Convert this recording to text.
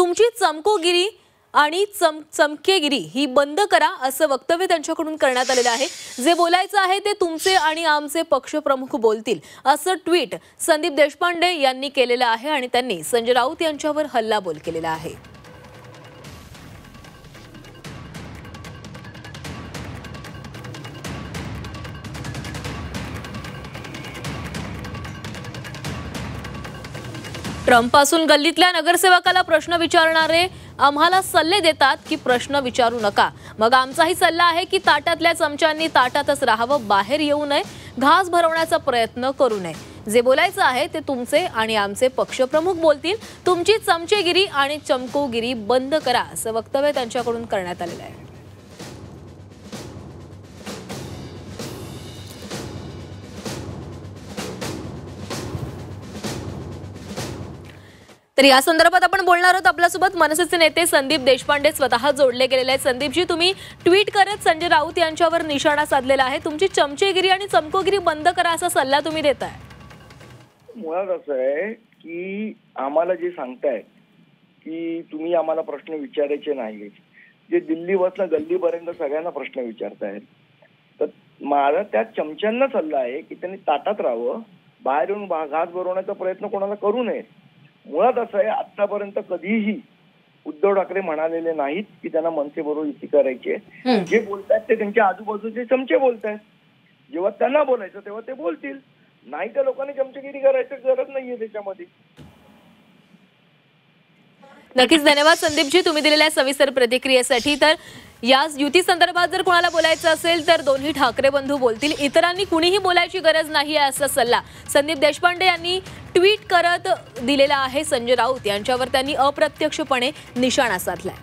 तुमची चमकोगिरी आणि चमकेगिरी ही बंद करा असं वक्तव्य त्यांच्याकडून करण्यात आलेलं आहे। जे बोलायचं आहे ते तुमचे आणि आमचे पक्षप्रमुख बोलतील असं ट्विट संदीप देशपांडे यांनी केलेलं आहे आणि त्यांनी संजय राऊत यांच्यावर हल्लाबोल केलेला आहे। ट्रम्पपासून गल्लीतल्या नगरसेवकाला प्रश्न विचारणारे आम्हाला सल्ले देतात की प्रश्न विचारू नका। मग आमचाही सल्ला आहे की ताटातल्या चमच्यांनी ताटातच राहावं, बाहेर येऊ नये, घास भरवण्याचा प्रयत्न करू नये। जे बोलायचं आहे ते तुमचे आणि आमचे पक्षप्रमुख बोलतील। तुमची चमचेगिरी आणि चमकोगिरी बंद करा असं वक्तव्य त्यांच्याकडून करण्यात आलेलं आहे। तर या संदर्भात आपण बोलणार आहोत। आपल्यासोबत मनसेचे नेते संदीप देशपांडे स्वतः जोडले गेलेले आहेत। संदीपजी, तुम्ही ट्विट करत संजय राऊत यांच्यावर निशाणा साधलेला आहे। तुमची चमचेगिरी आणि चमकोगिरी बंद करा असा सल्ला तुम्ही देताय। मुळात असं आहे की आम्हाला जे सांगताय की तुम्ही आम्हाला प्रश्न विचारायचे नाही, जे दिल्ली बसला गल्लीपर्यंत सगळ्यांना प्रश्न विचारतायत, तर माझा त्या चमच्यांना सल्ला आहे की त्यांनी ताटात राहावं, बाहेर येऊन घास भरवण्याचा प्रयत्न कोणाला करू नये। मुळात असं आहे, आतापर्यंत कधीही उद्धव ठाकरे म्हणालेले नाहीत की त्यांना मनसेबरोबर युती करायची। जे बोलतायत ते त्यांच्या आजूबाजूचे चमचे बोलतायत। जेव्हा त्यांना बोलायचं तेव्हा ते बोलतील, नाही तर लोकांनी चमचेगिरी करायची गरज नाहीये त्याच्यामध्ये। नक्कीच धन्यवाद संदीपजी तुम्ही दिलेल्या सविस्तर प्रतिक्रियेसाठी। तर या युती संदर्भात जर कोणाला बोलायचं असेल तर दोन्ही ठाकरे बंधू बोलतील, इतरांनी कुणीही बोलायची गरज नाही असा सल्ला संदीप देशपांडे यांनी ट्विट करत दिलेला आहे। संजय राऊत यांच्यावर त्यांनी अप्रत्यक्षपणे निशाणा साधलाय।